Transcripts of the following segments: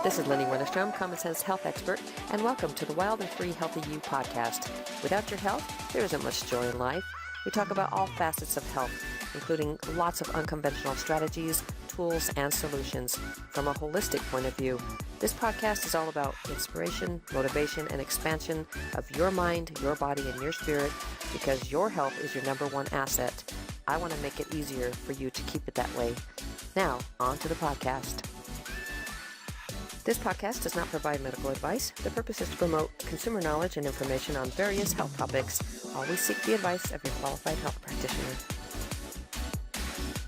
This is Lenny Winterstrom, Common Sense Health Expert, and welcome to the Wild and Free Healthy You podcast. Without your health, there isn't much joy in life. We talk about all facets of health, including lots of unconventional strategies, tools, and solutions from a holistic point of view. This podcast is all about inspiration, motivation, and expansion of your mind, your body, and your spirit, because your health is your number one asset. I want to make it easier for you to keep it that way. Now, on to the podcast. This podcast does not provide medical advice. The purpose is to promote consumer knowledge and information on various health topics. Always seek the advice of your qualified health practitioner.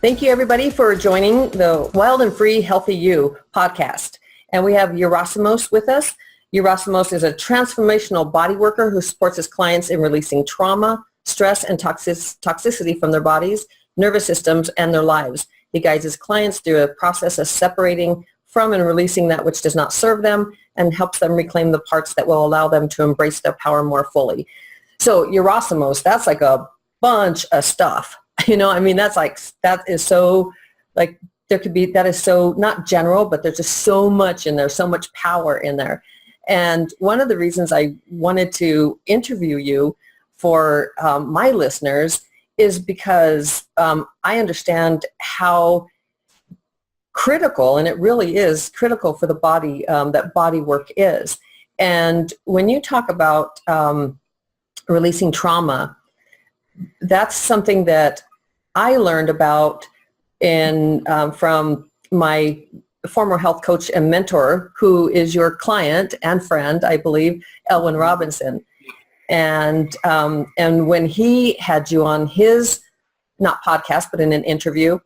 Thank you, everybody, for joining the Wild and Free Healthy You podcast. And we have Yerasimos with us. Yerasimos is a transformational body worker who supports his clients in releasing trauma, stress, and toxicity from their bodies, nervous systems, and their lives. He guides his clients through a process of separating from and releasing that which does not serve them, and helps them reclaim the parts that will allow them to embrace their power more fully. So Yerasimos, that's like a bunch of stuff. That is so, that is so not general, but there's just so much in there, so much power in there. And one of the reasons I wanted to interview you for my listeners is because I understand how critical, and it really is critical for the body, that body work is. And when you talk about releasing trauma, that's something that I learned about from my former health coach and mentor, who is your client and friend, I believe, Elwin Robinson. And when he had you on his, not podcast, but in an interview,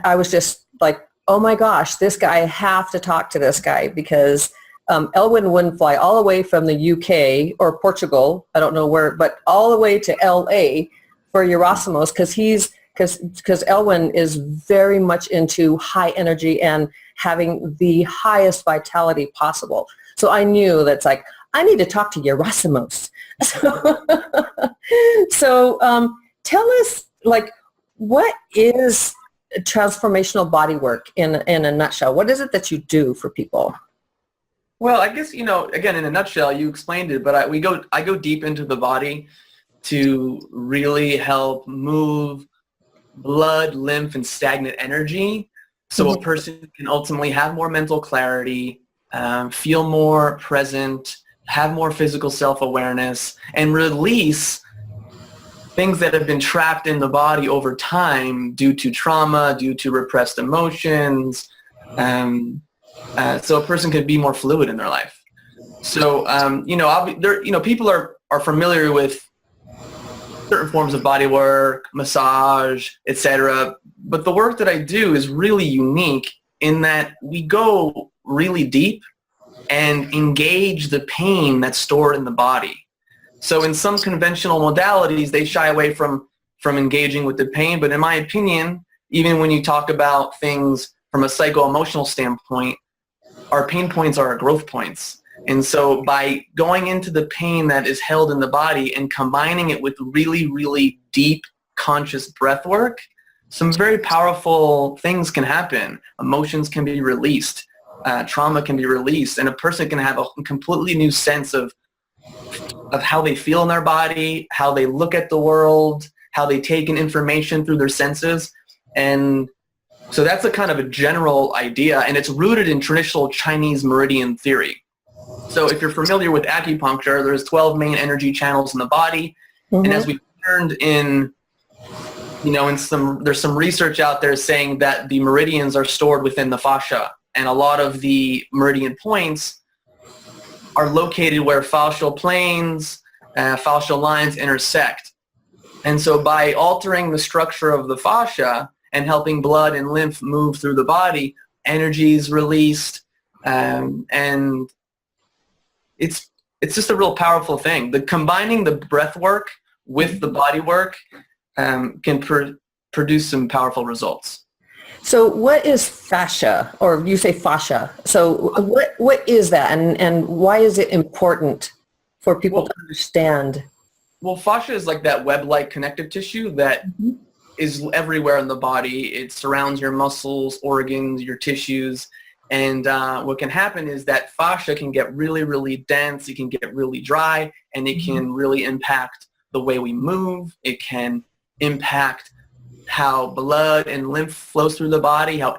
I was just like, oh my gosh, this guy, I have to talk to this guy, because Elwin wouldn't fly all the way from the UK or Portugal, I don't know where, but all the way to LA for Yerasimos, because Elwin is very much into high energy and having the highest vitality possible. So I knew that's like, I need to talk to Yerasimos. So tell us, what is transformational body work in a nutshell? What is it that you do for people? Well, I guess, again, in a nutshell, you explained it, but I go deep into the body to really help move blood, lymph, and stagnant energy, so a person can ultimately have more mental clarity, feel more present, have more physical self-awareness, and release things that have been trapped in the body over time due to trauma, due to repressed emotions, so a person can be more fluid in their life. So, people are familiar with certain forms of body work, massage, etc. But the work that I do is really unique in that we go really deep and engage the pain that's stored in the body. So in some conventional modalities, they shy away from engaging with the pain. But in my opinion, even when you talk about things from a psycho-emotional standpoint, our pain points are our growth points. And so by going into the pain that is held in the body and combining it with really, really deep conscious breath work, some very powerful things can happen. Emotions can be released. Trauma can be released. And a person can have a completely new sense of how they feel in their body, how they look at the world, how they take in information through their senses. And so that's a kind of a general idea, and it's rooted in traditional Chinese meridian theory. So if you're familiar with acupuncture, there's 12 main energy channels in the body. And as we learned there's some research out there saying that the meridians are stored within the fascia, and a lot of the meridian points are located where fascial planes, fascial lines intersect. And so by altering the structure of the fascia and helping blood and lymph move through the body, energy is released, and it's just a real powerful thing. Combining the breath work with the body work can produce some powerful results. So what is fascia, or you say fascia? So what is that, and why is it important for people to understand? Well, fascia is like that web-like connective tissue that is everywhere in the body. It surrounds your muscles, organs, your tissues, And what can happen is that fascia can get really, really dense. It can get really dry, and it can really impact the way we move. It can impact how blood and lymph flows through the body, how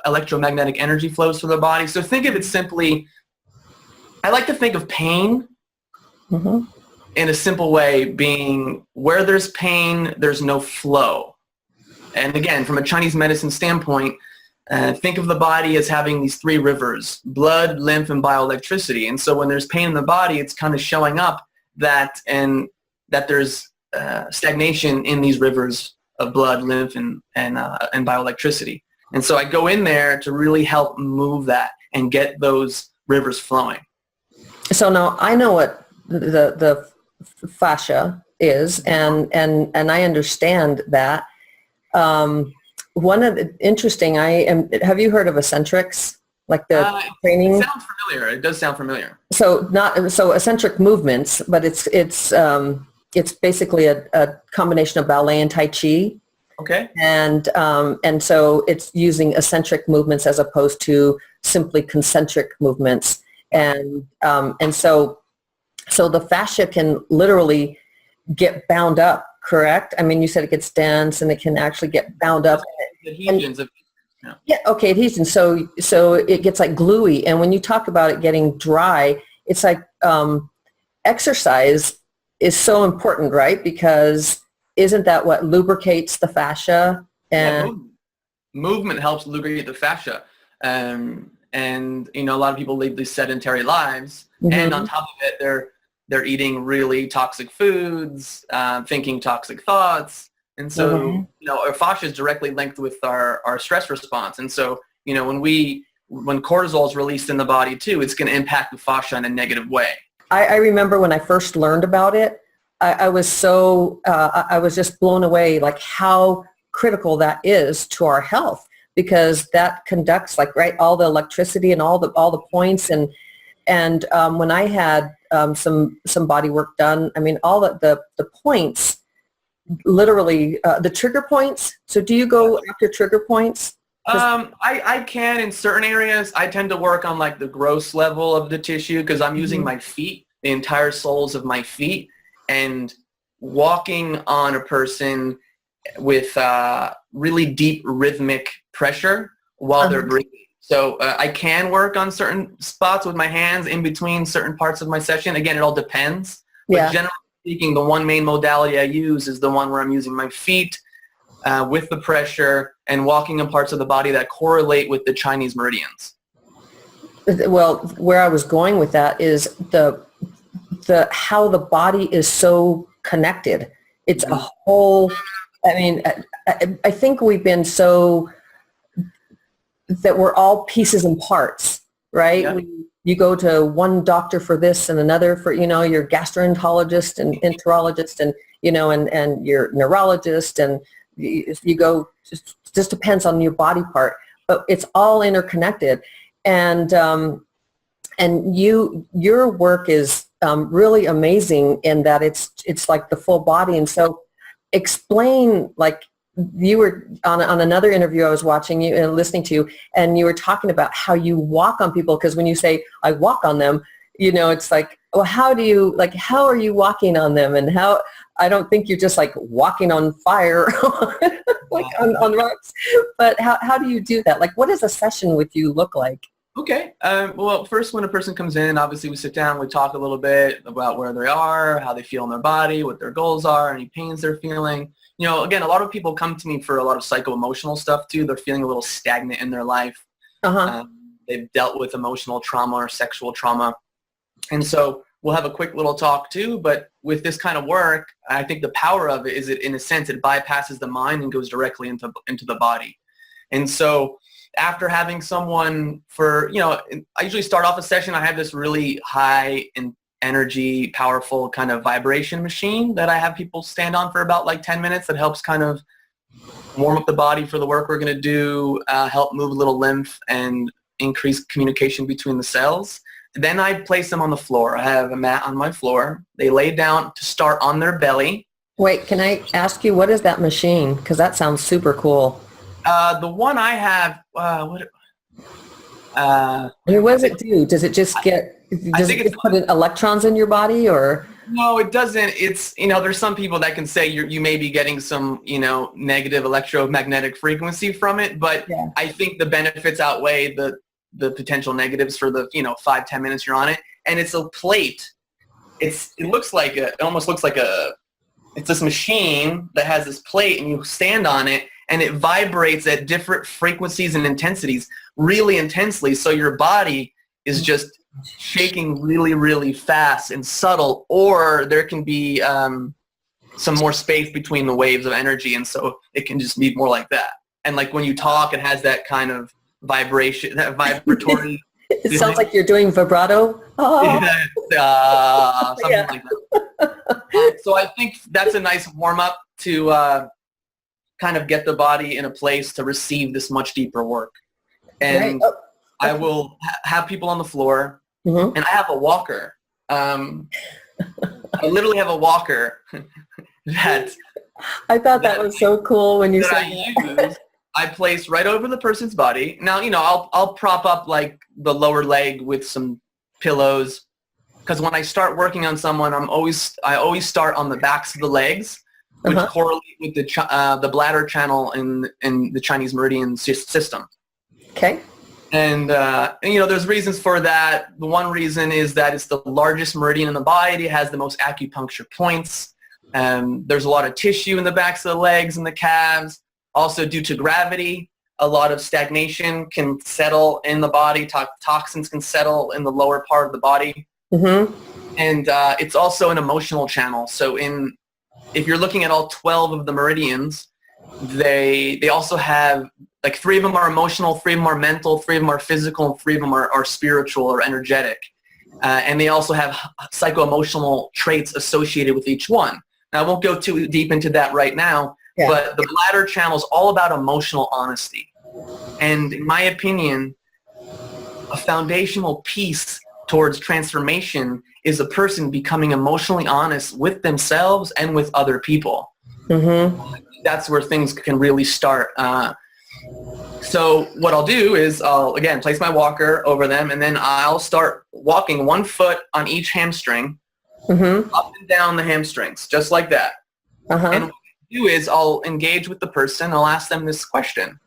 electromagnetic energy flows through the body. So think of it simply, I like to think of pain in a simple way being where there's pain, there's no flow. And again, from a Chinese medicine standpoint, think of the body as having these three rivers: blood, lymph, and bioelectricity. And so when there's pain in the body, it's kind of showing up that there's stagnation in these rivers of blood, lymph, and bioelectricity. And so I go in there to really help move that and get those rivers flowing. So now I know what the fascia is, and I understand that. One of the interesting, have you heard of eccentrics? Like the training? It sounds familiar. It does sound familiar. So eccentric movements, but it's basically a combination of ballet and tai chi. Okay. And so it's using eccentric movements as opposed to simply concentric movements. And so the fascia can literally get bound up, correct? I mean, you said it gets dense and it can actually get bound up. Adhesions. Okay, adhesions. So it gets like gluey. And when you talk about it getting dry, it's like exercise is so important, right? Because isn't that what lubricates the fascia? And movement helps lubricate the fascia. And a lot of people lead these sedentary lives, and on top of it, they're eating really toxic foods, thinking toxic thoughts. And so, our fascia is directly linked with our stress response. And so, when cortisol is released in the body too, it's going to impact the fascia in a negative way. I remember when I first learned about it, I was just blown away, like how critical that is to our health, because that conducts all the electricity and all the points. And when I had some body work done, I mean, all the points, literally the trigger points. So do you go after trigger points? I can in certain areas. I tend to work on the gross level of the tissue because I'm using my feet, the entire soles of my feet, and walking on a person with really deep rhythmic pressure while they're breathing. So I can work on certain spots with my hands in between certain parts of my session. Again, it all depends. But generally speaking, the one main modality I use is the one where I'm using my feet with the pressure and walking in parts of the body that correlate with the Chinese meridians. Well, where I was going with that is the how the body is so connected. It's a whole, I mean, I think we've been so that we're all pieces and parts, right? Yeah. You go to one doctor for this and another for, your gastroenterologist and enterologist and, and your neurologist, and you go, just depends on your body part, but it's all interconnected. And your work is really amazing in that it's like the full body. And so explain, you were on another interview I was watching you and listening to, and you were talking about how you walk on people, because when you say I walk on them, it's like, well, how are you walking on them? And how, I don't think you're just walking on fire on rocks, but how do you do that? What does a session with you look like? Okay. Well, first, when a person comes in, obviously we sit down, we talk a little bit about where they are, how they feel in their body, what their goals are, any pains they're feeling. Again, a lot of people come to me for a lot of psycho-emotional stuff too. They're feeling a little stagnant in their life. They've dealt with emotional trauma or sexual trauma. And so we'll have a quick little talk too, but with this kind of work, I think the power of it is in a sense, it bypasses the mind and goes directly into the body. And so after having someone for, I usually start off a session, I have this really high energy, powerful kind of vibration machine that I have people stand on for about 10 minutes that helps kind of warm up the body for the work we're going to do, help move a little lymph and increase communication between the cells. Then I place them on the floor. I have a mat on my floor. They lay down to start on their belly. Wait, can I ask you, what is that machine? Because that sounds super cool. The one I have, What does it do? Does it just does it just put in electrons in your body, or? No, it doesn't. It's, there's some people that can say you may be getting some, negative electromagnetic frequency from it, but yeah. I think the benefits outweigh the potential negatives for the, 5-10 minutes you're on it. And it's a plate. It almost looks like it's this machine that has this plate, and you stand on it and it vibrates at different frequencies and intensities really intensely. So your body is just shaking really, really fast and subtle, or there can be some more space between the waves of energy, and so it can just be more like that. And like when you talk, it has that kind of vibration, that vibratory. It sounds like you're doing vibrato. Oh. Something like that. So I think that's a nice warm-up to kind of get the body in a place to receive this much deeper work. And right. I will have people on the floor. Mm-hmm. And I have a walker. I literally have a walker that I thought that was so cool when you said that. I place right over the person's body. Now, I'll prop up like the lower leg with some pillows, because when I start working on someone, I always start on the backs of the legs, which correlate with the bladder channel in the Chinese meridian system. Okay. And there's reasons for that. The one reason is that it's the largest meridian in the body. It has the most acupuncture points. There's a lot of tissue in the backs of the legs and the calves. Also, due to gravity, a lot of stagnation can settle in the body. Toxins can settle in the lower part of the body. Mm-hmm. And it's also an emotional channel. So if you're looking at all 12 of the meridians, they also have, like, 3 of them are emotional, 3 of them are mental, 3 of them are physical, and 3 of them are spiritual or energetic. And they also have psycho-emotional traits associated with each one. Now, I won't go too deep into that right now, but the bladder channel is all about emotional honesty. And in my opinion, a foundational piece towards transformation is a person becoming emotionally honest with themselves and with other people. Mm-hmm. That's where things can really start. So what I'll do is I'll, again, place my walker over them, and then I'll start walking 1 foot on each hamstring, up and down the hamstrings, just like that. And what I do is I'll engage with the person. I'll ask them this question.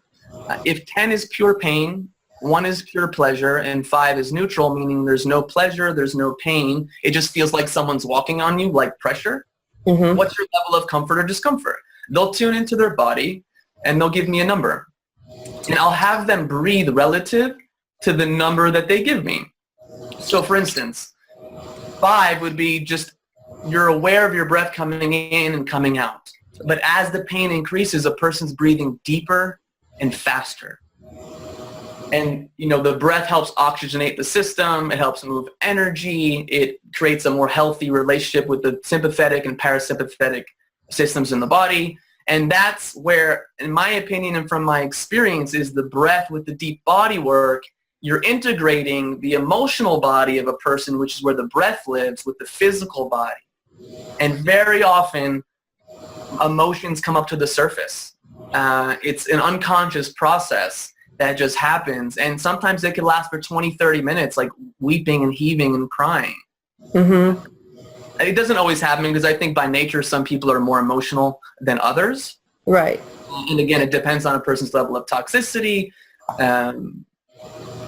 If 10 is pure pain, 1 is pure pleasure, and 5 is neutral, meaning there's no pleasure, there's no pain, it just feels like someone's walking on you, like pressure, what's your level of comfort or discomfort? They'll tune into their body, and they'll give me a number. And I'll have them breathe relative to the number that they give me. So, for instance, 5 would be just you're aware of your breath coming in and coming out. But as the pain increases, a person's breathing deeper and faster. And, the breath helps oxygenate the system. It helps move energy. It creates a more healthy relationship with the sympathetic and parasympathetic systems in the body. And that's where, in my opinion and from my experience, is the breath with the deep body work. You're integrating the emotional body of a person, which is where the breath lives, with the physical body. And very often, emotions come up to the surface. It's an unconscious process that just happens. And sometimes it can last for 20, 30 minutes, like weeping and heaving and crying. Mm-hmm. It doesn't always happen, because I think by nature some people are more emotional than others. Right. And again, it depends on a person's level of toxicity,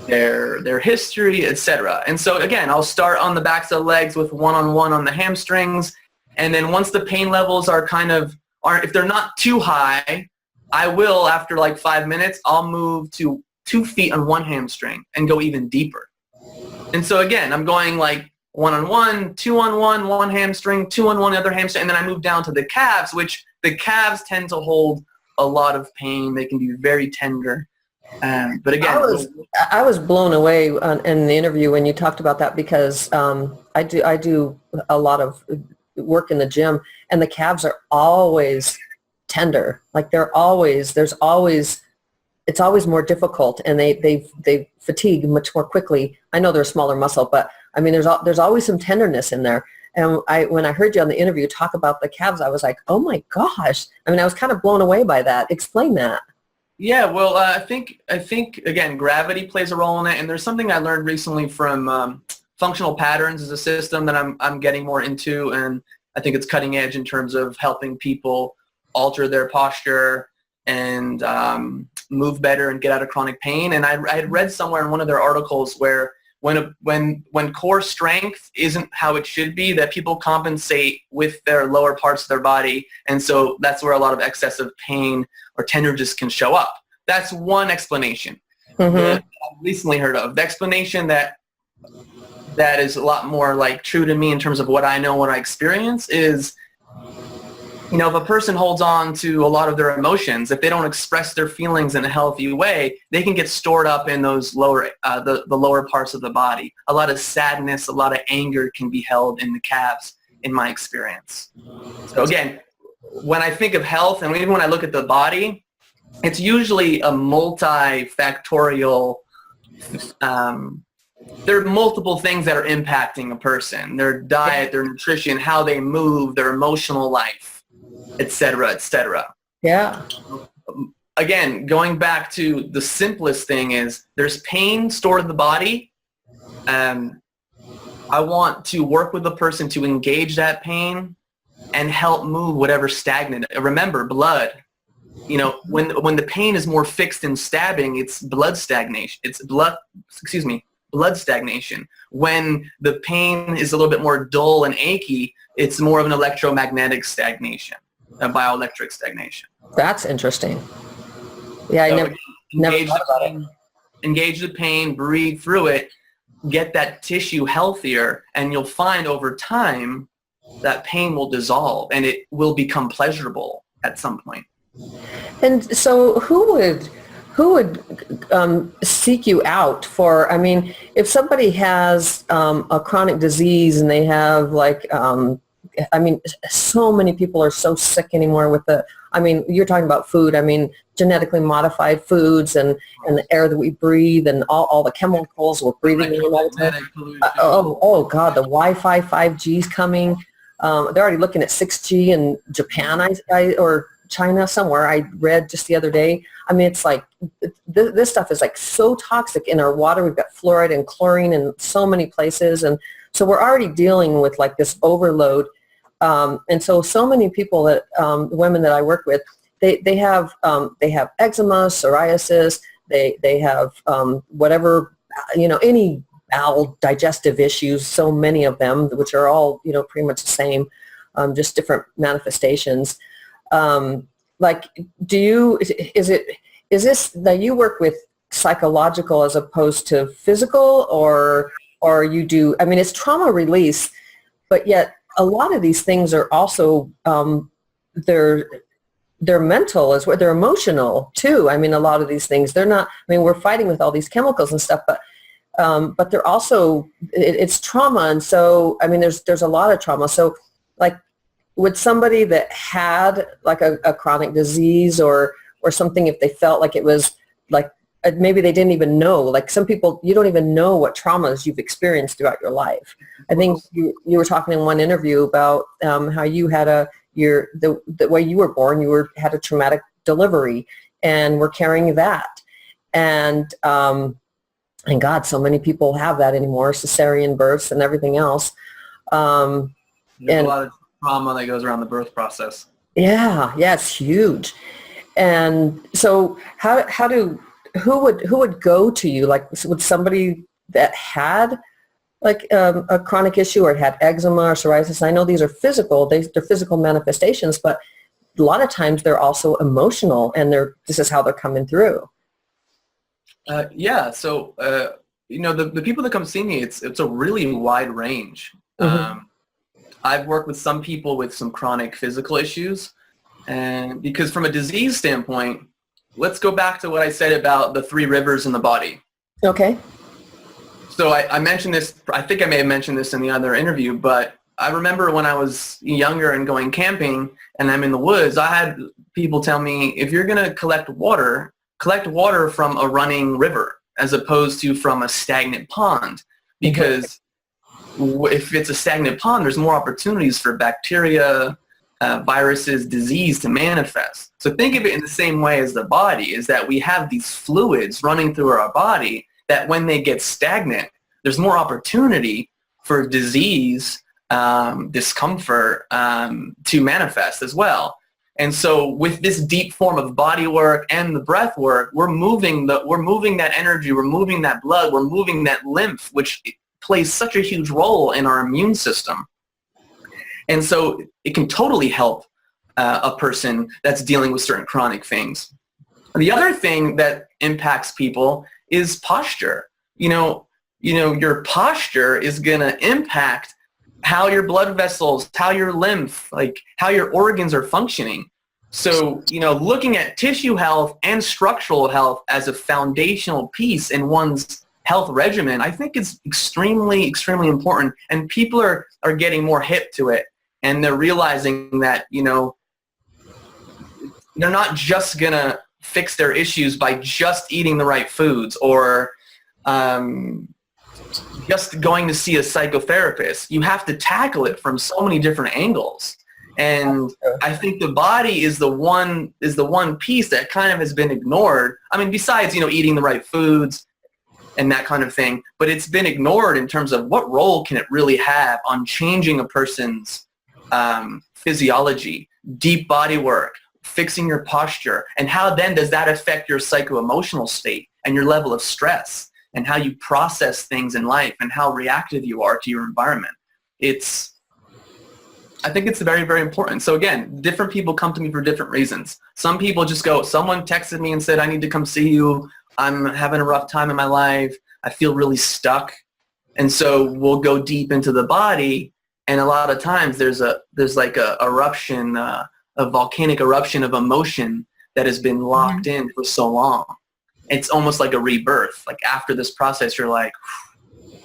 their history, etc. And so again, I'll start on the backs of the legs with 1-on-1 on the hamstrings. And then once the pain levels are if they're not too high, I will, after like 5 minutes, I'll move to 2 feet on one hamstring and go even deeper. And so again, I'm going like 1-on-1, 2-on-1, one hamstring, 2-on-1, other hamstring, and then I move down to the calves, which the calves tend to hold a lot of pain. They can be very tender. But again, I was blown away in the interview when you talked about that, because I do a lot of work in the gym, and the calves are always tender. Like it's always more difficult, and they fatigue much more quickly. I know they're a smaller muscle, but I mean, there's always some tenderness in there. And when I heard you on the interview talk about the calves, I was like, oh my gosh. I mean, I was kind of blown away by that. Explain that. Yeah, well, I think again, gravity plays a role in it, and there's something I learned recently from functional patterns as a system that I'm getting more into, and I think it's cutting edge in terms of helping people alter their posture and move better and get out of chronic pain. And I had read somewhere in one of their articles where when core strength isn't how it should be, that people compensate with their lower parts of their body, and so that's where a lot of excessive pain or tenderness can show up. That's one explanation that I've recently heard of. The explanation that is a lot more like true to me in terms of what I know, what I experience is, if a person holds on to a lot of their emotions, if they don't express their feelings in a healthy way, they can get stored up in those lower, the lower parts of the body. A lot of sadness, a lot of anger can be held in the calves, in my experience. So again, when I think of health, and even when I look at the body, it's usually a multifactorial, there are multiple things that are impacting a person: their diet, their nutrition, how they move, their emotional life, et cetera, et cetera. Yeah. Again, going back to the simplest thing is there's pain stored in the body. I want to work with the person to engage that pain and help move whatever's stagnant. Remember, blood. When the pain is more fixed and stabbing, it's blood stagnation. Blood stagnation. When the pain is a little bit more dull and achy, it's more of an electromagnetic stagnation, a bioelectric stagnation. That's interesting. Yeah, I never thought about it. Engage the pain, breathe through it, get that tissue healthier, and you'll find over time that pain will dissolve and it will become pleasurable at some point. And so who would seek you out for, if somebody has a chronic disease and they have so many people are so sick anymore with you're talking about food, genetically modified foods and the air that we breathe and all the chemicals we're breathing in all the time. Oh God, the Wi-Fi 5G's coming. They're already looking at 6G in Japan or China somewhere. I read just the other day. It's like this stuff is like so toxic in our water. We've got fluoride and chlorine in so many places, and so we're already dealing with like this overload. And so many people that women that I work with, they have eczema, psoriasis. They have whatever any bowel digestive issues. So many of them, which are all pretty much the same, just different manifestations. Is this that you work with psychological as opposed to physical, or you do, it's trauma release, but yet a lot of these things are also, they're mental as well, they're emotional too. A lot of these things, they're not, we're fighting with all these chemicals and stuff, but they're also, it's trauma. And so, there's a lot of trauma. So like, would somebody that had like a chronic disease or something, if they felt like it was like, maybe they didn't even know, like some people, you don't even know what traumas you've experienced throughout your life. I think you were talking in one interview about how you had the way you were born, had a traumatic delivery and were carrying that. And God, so many people have that anymore, cesarean births and everything else. There's a lot of trauma that goes around the birth process. Yeah, it's huge. And so who would go to you? Like, would somebody that had like a chronic issue or had eczema or psoriasis? I know these are physical, they're physical manifestations, but a lot of times they're also emotional, and this is how they're coming through. So the people that come see me, it's a really wide range. Mm-hmm. I've worked with some people with some chronic physical issues, and because from a disease standpoint, let's go back to what I said about the 3 rivers in the body. Okay. So I mentioned this, I think I may have mentioned this in the other interview, but I remember when I was younger and going camping and I'm in the woods, I had people tell me, if you're going to collect water from a running river as opposed to from a stagnant pond, because if it's a stagnant pond, there's more opportunities for bacteria, viruses, disease to manifest. So think of it in the same way as the body, is that we have these fluids running through our body that when they get stagnant, there's more opportunity for disease, discomfort to manifest as well. And so with this deep form of body work and the breath work, we're moving that energy, we're moving that blood, we're moving that lymph, which plays such a huge role in our immune system. And so it can totally help a person that's dealing with certain chronic things. The other thing that impacts people is posture. Your posture is going to impact how your blood vessels, how your lymph, like how your organs are functioning. So, looking at tissue health and structural health as a foundational piece in one's health regimen, I think is extremely, extremely important. And people are getting more hip to it. And they're realizing that, they're not just going to fix their issues by just eating the right foods or just going to see a psychotherapist. You have to tackle it from so many different angles. And I think the body is the one piece that kind of has been ignored. I mean, besides, eating the right foods and that kind of thing, but it's been ignored in terms of what role can it really have on changing a person's physiology, deep body work, fixing your posture, and how then does that affect your psycho-emotional state and your level of stress and how you process things in life and how reactive you are to your environment. I think it's very, very important. So again, different people come to me for different reasons. Some people just go, someone texted me and said, I need to come see you. I'm having a rough time in my life. I feel really stuck. And so we'll go deep into the body. And a lot of times there's like a eruption, a volcanic eruption of emotion that has been locked in for so long. It's almost like a rebirth. Like after this process, you're like,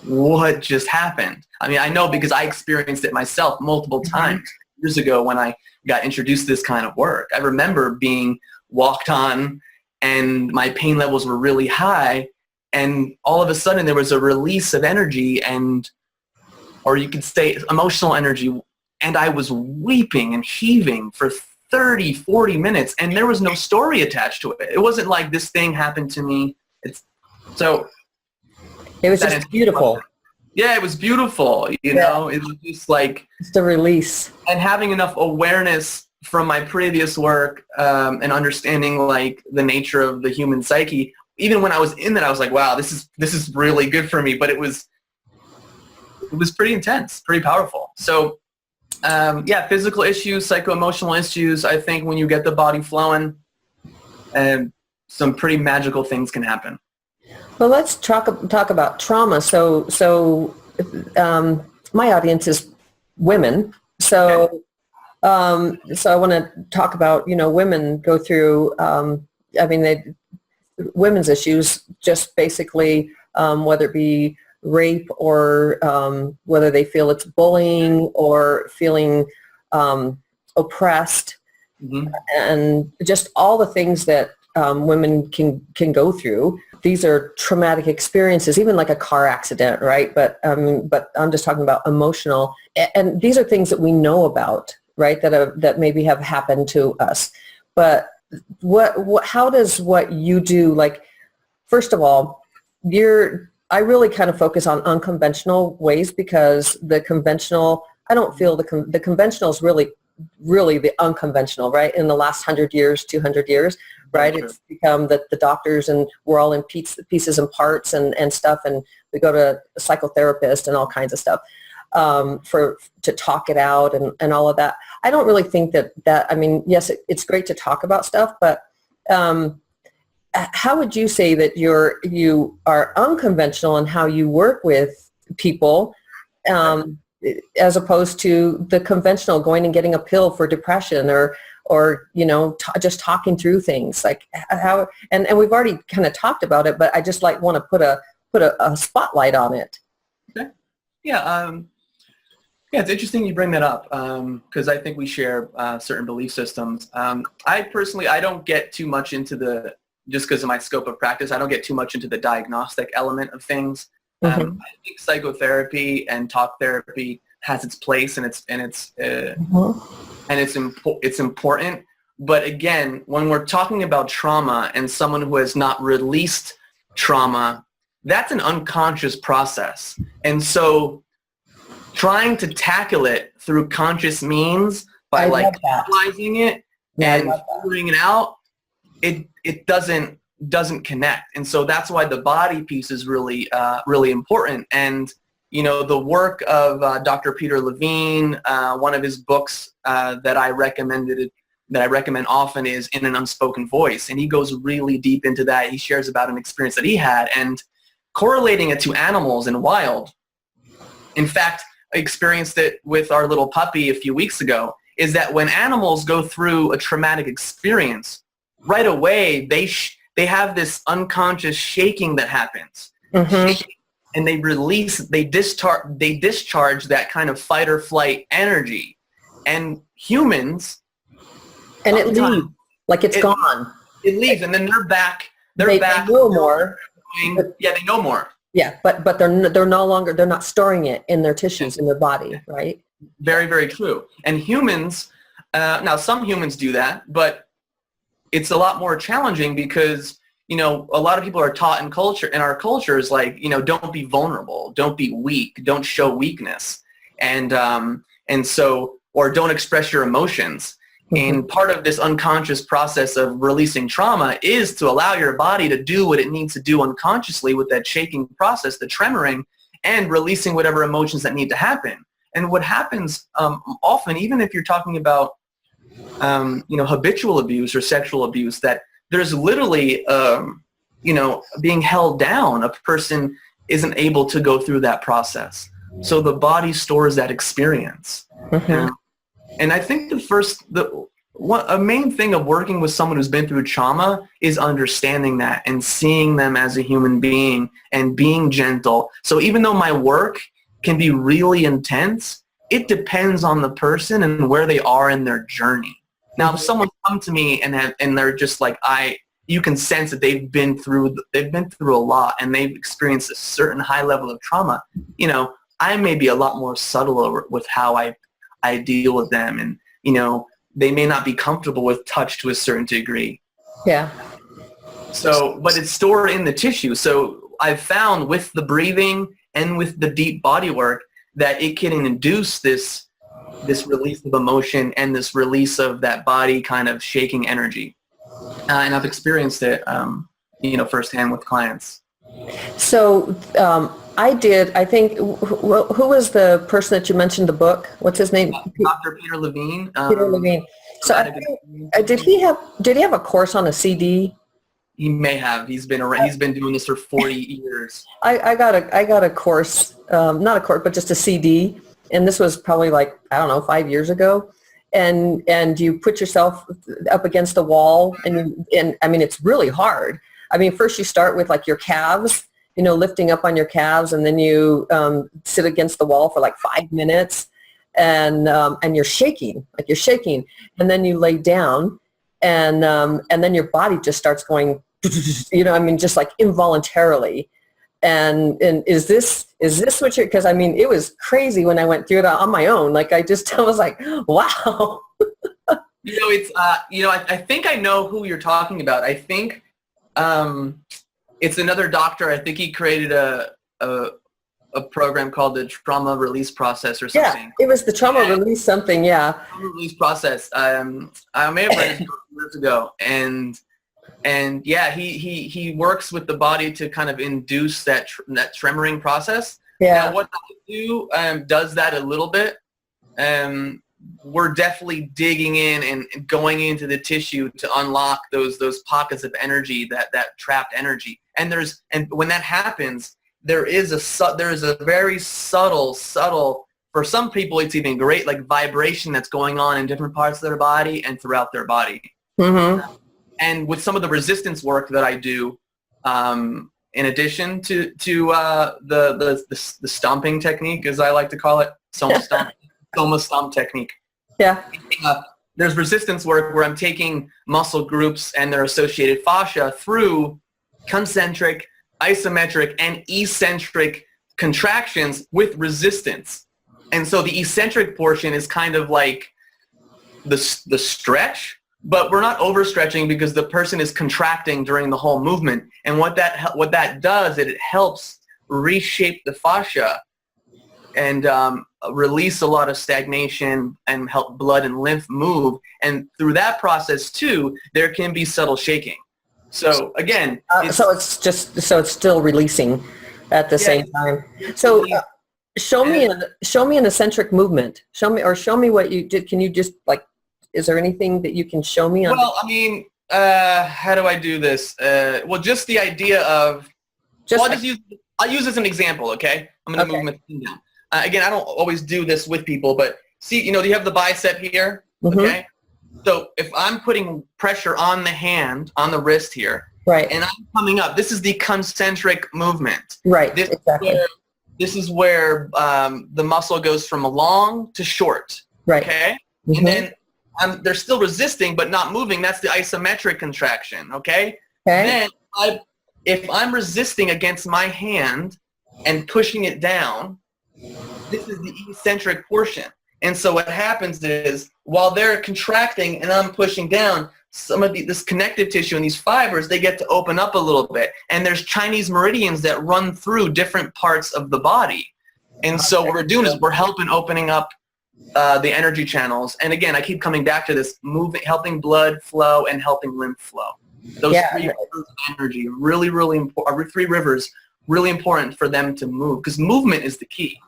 what just happened? I mean, I know because I experienced it myself multiple times years ago when I got introduced to this kind of work. I remember being walked on and my pain levels were really high, and all of a sudden there was a release of energy or you could say emotional energy, and I was weeping and heaving for 30, 40 minutes, and there was no story attached to it. It wasn't like this thing happened to me. It was just beautiful. Yeah, it was beautiful. It was just like it's the release. And having enough awareness from my previous work and understanding like the nature of the human psyche. Even when I was in that, I was like, wow, this is really good for me. But it was pretty intense, pretty powerful. So physical issues, psycho-emotional issues. I think when you get the body flowing, some pretty magical things can happen. Well, let's talk about trauma. So my audience is women. So I want to talk about, women go through, women's issues, just basically whether it be rape or whether they feel it's bullying or feeling oppressed, and just all the things that women can go through. These are traumatic experiences, even like a car accident, right? But I'm just talking about emotional, and these are things that we know about, right? That maybe have happened to us. But how does what you do, like, first of all, I really kind of focus on unconventional ways, because the conventional, I don't feel the conventional is really the unconventional, right? In the last 100 years, 200 years, right? Sure. It's become that the doctors, and we're all in pieces and parts and stuff, and we go to a psychotherapist and all kinds of stuff to talk it out and all of that. I don't really think that I mean, yes, it's great to talk about stuff, but how would you say that you are unconventional in how you work with people, as opposed to the conventional, going and getting a pill for depression or just talking through things, like how, and we've already kind of talked about it, but I just want to put a spotlight on it. Okay. Yeah. It's interesting you bring that up, because I think we share certain belief systems. I personally, I don't get too much into just because of my scope of practice, I don't get too much into the diagnostic element of things. I think psychotherapy and talk therapy has its place, and it's and it's important. But again, when we're talking about trauma and someone who has not released trauma, that's an unconscious process. And so trying to tackle it through conscious means by analyzing it and figuring it out, it doesn't connect. And so that's why the body piece is really important. And the work of Dr. Peter Levine, one of his books that I recommend often is In an Unspoken Voice, and he goes really deep into that. He shares about an experience that he had and correlating it to animals in wild. In fact, I experienced it with our little puppy a few weeks ago, is that when animals go through a traumatic experience, right away they have this unconscious shaking that happens. Mm-hmm. And they discharge that kind of fight or flight energy. And humans, and it leaves, like it's gone. It leaves, and then they're back. They know more. Yeah, they know more. Yeah, but they're not storing it in their tissues, in their body, right? Very, very true. And humans, now some humans do that, but it's a lot more challenging because, a lot of people are taught in our cultures, like, don't be vulnerable, don't be weak, don't show weakness. And so, or don't express your emotions. Mm-hmm. And part of this unconscious process of releasing trauma is to allow your body to do what it needs to do unconsciously with that shaking process, the tremoring, and releasing whatever emotions that need to happen. And what happens often, even if you're talking about, habitual abuse or sexual abuse, that there's literally, being held down. A person isn't able to go through that process. So the body stores that experience. Mm-hmm. And I think a main thing of working with someone who's been through trauma is understanding that and seeing them as a human being and being gentle. So even though my work can be really intense, it depends on the person and where they are in their journey. Now, if someone comes to me and they're just like, you can sense that they've been through a lot and they've experienced a certain high level of trauma, I may be a lot more subtle with how I deal with them, and they may not be comfortable with touch to a certain degree. Yeah. So, but it's stored in the tissue. So I've found with the breathing and with the deep body work that it can induce this release of emotion and this release of that body kind of shaking energy. And I've experienced it, firsthand with clients. So I think, who was the person that you mentioned the book? What's his name? Dr. Peter Levine. Peter Levine. So did he have a course on a CD? He may have. He's been doing this for 40 years. I got a course, not a course, but just a CD. And this was probably 5 years ago. And you put yourself up against the wall and I mean, it's really hard. I mean, first you start with your calves, lifting up on your calves, and then you sit against the wall for 5 minutes, and you're shaking, and then you lay down, and then your body just starts going, just involuntarily. And is this what you're, because I mean, it was crazy when I went through it on my own. I was like, wow. It's, I think I know who you're talking about. I think it's another doctor. I think he created a program called the trauma release process or something. Yeah, it was the trauma release something, yeah. Trauma release process. I may have read it years ago. And yeah, he works with the body to kind of induce that tremoring process. Yeah. Now, what I do does that a little bit. We're definitely digging in and going into the tissue to unlock those pockets of energy, that trapped energy. And when that happens, there is a very subtle, for some people it's even great, vibration that's going on in different parts of their body and throughout their body. Mm-hmm. And with some of the resistance work that I do, in addition to the stomping technique, as I like to call it, soma stomp technique. Yeah. There's resistance work where I'm taking muscle groups and their associated fascia through concentric, isometric, and eccentric contractions with resistance. And so the eccentric portion is kind of the stretch, but we're not overstretching because the person is contracting during the whole movement. And what that does, it helps reshape the fascia and release a lot of stagnation and help blood and lymph move. And through that process too, there can be subtle shaking. So again, so it's still releasing at the same time. So show me an eccentric movement. Show me what you did. Can you just is there anything that you can show me? Well, I mean, how do I do this? Well, just the idea of, I'll use as an example, okay? I'm going to move my thing down. Again, I don't always do this with people, but see, you have the bicep here, okay? So if I'm putting pressure on the hand, on the wrist here, right, and I'm coming up, this is the concentric movement. Right, exactly. This is where the muscle goes from long to short, right, okay? And then they're still resisting but not moving. That's the isometric contraction, okay? Then if I'm resisting against my hand and pushing it down, this is the eccentric portion. And so what happens is while they're contracting and I'm pushing down, some of this connective tissue and these fibers, they get to open up a little bit. And there's Chinese meridians that run through different parts of the body. And so what we're doing is we're opening up the energy channels. And again, I keep coming back to this, helping blood flow and helping lymph flow. Those three rivers of energy, really, really important. Three rivers, really important for them to move, because movement is the key.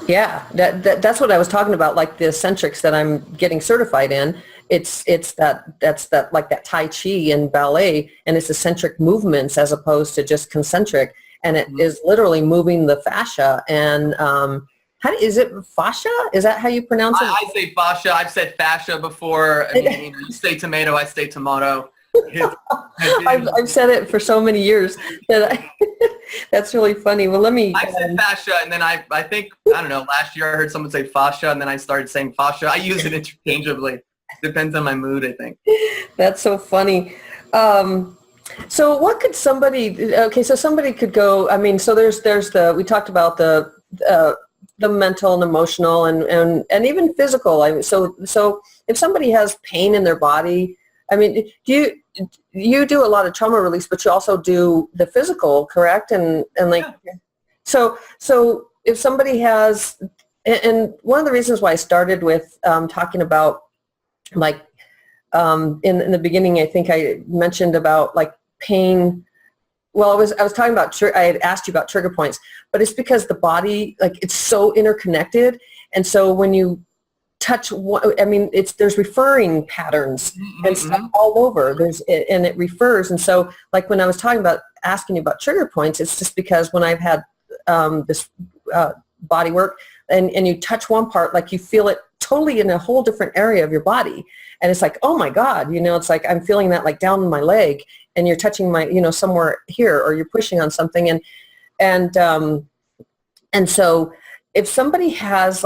Yeah, that's what I was talking about, like the eccentrics that I'm getting certified in. That's like that Tai Chi and ballet, and it's eccentric movements as opposed to just concentric, and it is literally moving the fascia. And is it fascia? Is that how you pronounce it? I say fascia. I've said fascia before. I mean, you say tomato, I say tomato. I've said it for so many years that that's really funny. Well, I said fascia, and then I think, I don't know, last year I heard someone say fascia, and then I started saying fascia. I use it interchangeably. Depends on my mood, I think. That's so funny. So what could somebody, so somebody could go, I mean, so there's we talked about the mental and emotional and even physical. I mean, so if somebody has pain in their body, I mean, you do a lot of trauma release, but you also do the physical, correct? So if somebody has, and one of the reasons why I started with talking about in the beginning, I think I mentioned about pain. Well, I was talking about, I had asked you about trigger points, but it's because the body, it's so interconnected. And so when you touch one, I mean, there's referring patterns and stuff all over. And it refers. And so when I was talking about asking you about trigger points, it's just because when I've had this body work and you touch one part, you feel it totally in a whole different area of your body. And it's like, oh my God, it's like I'm feeling that down in my leg, and you're touching my, somewhere here, or you're pushing on something. And so if somebody has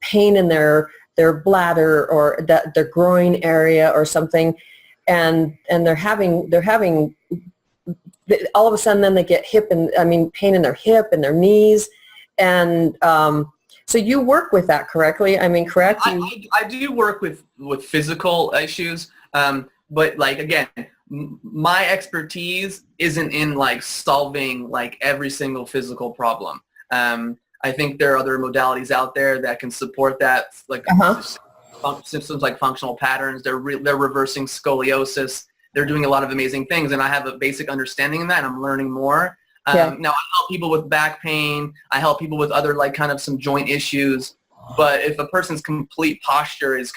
pain in their bladder or their groin area or something, and they're having all of a sudden then they get pain in their hip and their knees, and so you work with that correctly? I mean, correct? I do work with physical issues, but again, my expertise isn't in solving every single physical problem. I think there are other modalities out there that can support that, systems like functional patterns. They're reversing scoliosis. They're doing a lot of amazing things, and I have a basic understanding of that, and I'm learning more. Now, I help people with back pain. I help people with other some joint issues. But if a person's complete posture is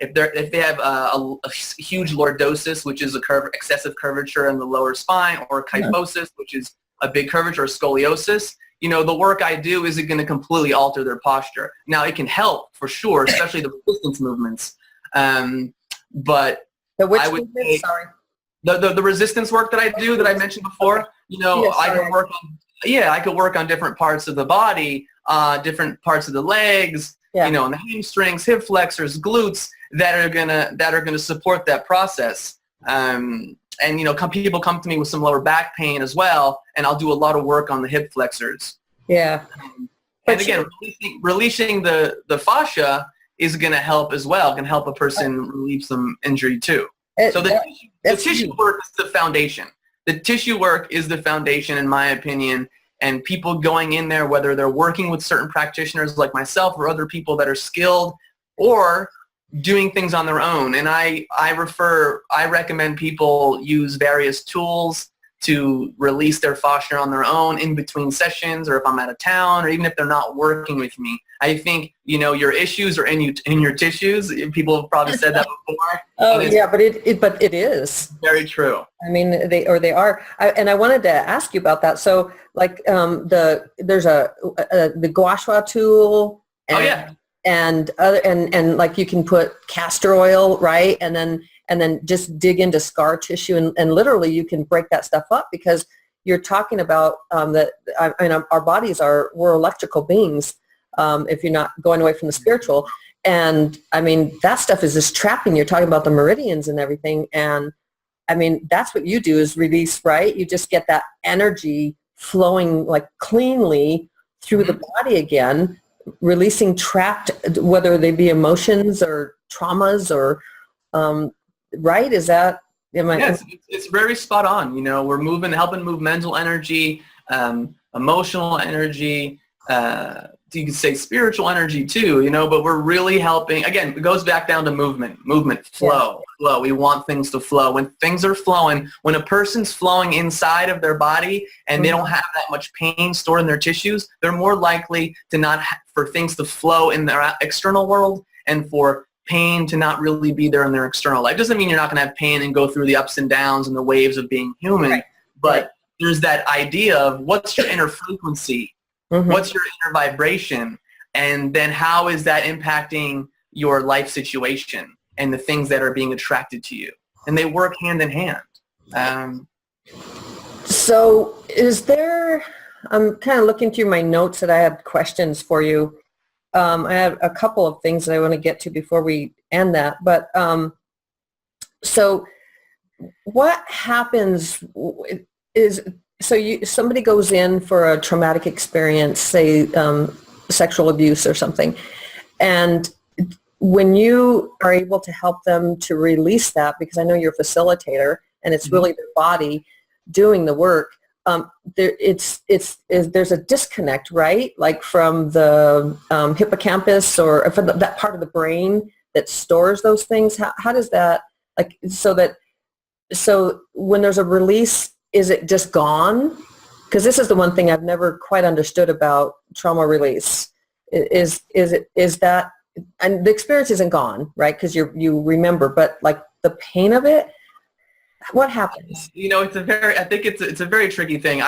if they have a huge lordosis, which is excessive curvature in the lower spine, or kyphosis, which is a big curvature, or scoliosis, the work I do isn't going to completely alter their posture. Now, it can help for sure, especially the resistance movements. But I would say the resistance work that I do, that I mentioned before, I could work on different parts of the body, different parts of the legs, and the hamstrings, hip flexors, glutes that are gonna support that process. And people come to me with some lower back pain as well, and I'll do a lot of work on the hip flexors. Yeah. And again, releasing the fascia is going to help as well, can help a person relieve some injury too. So the tissue work is the foundation. The tissue work is the foundation, in my opinion, and people going in there, whether they're working with certain practitioners like myself or other people that are skilled, or doing things on their own. And I recommend people use various tools to release their fascia on their own in between sessions, or if I'm out of town, or even if they're not working with me. I think, your issues are in your tissues. People have probably said that before. Oh yeah, but it is very true. I mean, they are. And I wanted to ask you about that. So like there's the gua sha tool. And, oh yeah. And like you can put castor oil, right? And then just dig into scar tissue and literally you can break that stuff up, because you're talking about that. Our bodies we're electrical beings. If you're not going away from the spiritual. And I mean, that stuff is just trapping. You're talking about the meridians and everything. And I mean, that's what you do is release, right? You just get that energy flowing like cleanly through the body again, releasing trapped, whether they be emotions or traumas or, right? Is that, Yes, it's very spot on. We're helping move mental energy, emotional energy, you could say spiritual energy too, but we're really helping. Again, it goes back down to movement, flow. We want things to flow. When things are flowing, when a person's flowing inside of their body and they don't have that much pain stored in their tissues, they're more likely to for things to flow in their external world and for pain to not really be there in their external life. Doesn't mean you're not going to have pain and go through the ups and downs and the waves of being human, but there's that idea of what's your inner frequency? What's your inner vibration? And then how is that impacting your life situation and the things that are being attracted to you? And they work hand in hand. So I'm kind of looking through my notes that I have questions for you. I have a couple of things that I want to get to before we end that. But so what happens is, somebody goes in for a traumatic experience, say sexual abuse or something, and when you are able to help them to release that, because I know you're a facilitator and it's really their body doing the work, there's a disconnect, right? Like from the hippocampus or from that part of the brain that stores those things. How does that, like, so when there's a release, is it just gone? Because this is the one thing I've never quite understood about trauma release. Is that, and the experience isn't gone, right? Because you remember, but like the pain of it, what happens? I think it's a very tricky thing.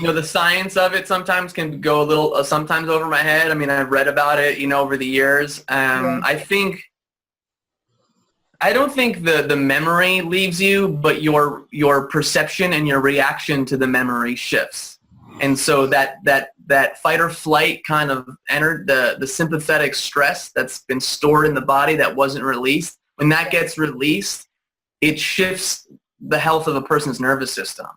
The science of it sometimes can go a little, sometimes over my head. I mean, I've read about it, over the years. I don't think the memory leaves you, but your perception and your reaction to the memory shifts. And so that fight or flight kind of entered the sympathetic stress that's been stored in the body that wasn't released. When that gets released, it shifts the health of a person's nervous system.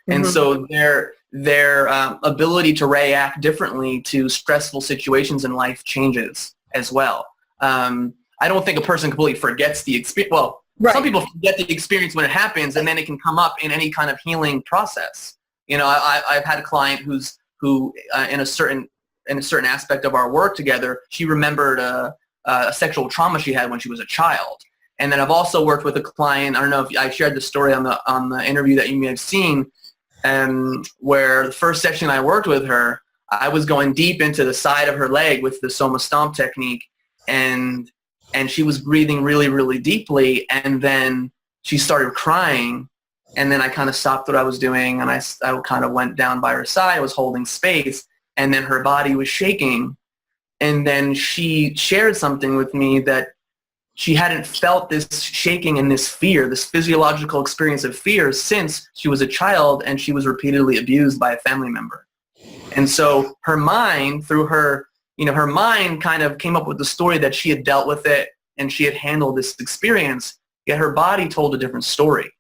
And so their ability to react differently to stressful situations in life changes as well. I don't think a person completely forgets the experience. Well, some people forget the experience when it happens, and then it can come up in any kind of healing process. I've had a client who in a certain aspect of our work together, she remembered a sexual trauma she had when she was a child. And then I've also worked with a client. I don't know if I shared the story on the interview that you may have seen, where the first session I worked with her, I was going deep into the side of her leg with the Soma Stomp technique, and she was breathing really, really deeply, and then she started crying, and then I kind of stopped what I was doing, and I kind of went down by her side. I was holding space, and then her body was shaking, and then she shared something with me that she hadn't felt this shaking and this fear, this physiological experience of fear since she was a child and she was repeatedly abused by a family member. And so her mind, through her mind kind of came up with the story that she had dealt with it and she had handled this experience, yet her body told a different story.